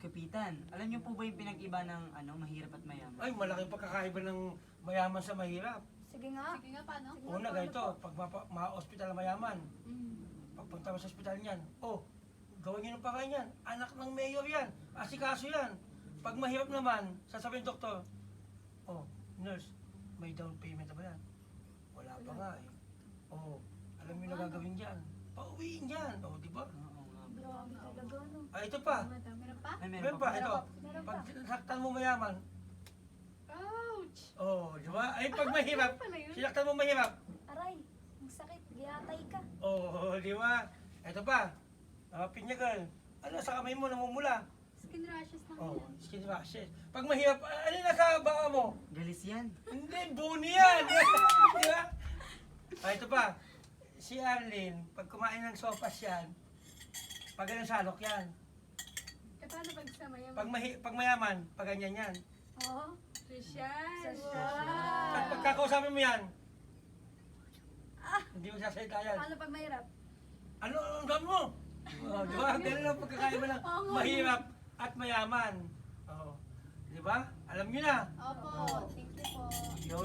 Kapitan, alam niyo po ba yung pinag-iba ng mahirap at mayaman? Ay, malaking pagkakaiba ng mayaman sa mahirap. Sige nga. Sige nga, paano? Una, ganito, pag ma-hospital mayaman, pagpunta mo sa hospital niyan, gawin niyo ng pakain yan, anak ng mayor yan, asikaso yan. Pag mahirap naman, sasabihin doktor, nurse, may down payment na ba yan? Wala pa nga eh. Alam niyo na gagawin dyan, pauwiin yan, di ba? Oo nga. Grabe talaga, no? Ito pa, Meron pa? Ay, meron pa, ito, Meron pag pa. sinaktan mo mayaman, Ouch! di ba? Ay, pag mahirap, Pala yun. sinaktan mo mahirap, Aray, ang sakit. Giyatay ka. di ba? Ito pa, pinyagal, sa kamay mo, namumula. Skin rashes na Oh, yan. skin rashes. Pag mahirap, ano na sa baka mo? Galis yan. Hindi, buni yan! Di ba? Ito pa, si Arlene, pag kumain ng sopas yan, pag ganun salok yan. Paano pag sa mayaman? Pag mayaman, pag ganyan yan. Oo. Social! At pagkakausapin mo yan, hindi mo sasalita yan. Paano pag mahirap? Ano ang gawin mo? Di ba? Ganun ang pagkakaiba ng mahirap at mayaman. Di ba? Alam nyo na. Opo, thank you po. Yo.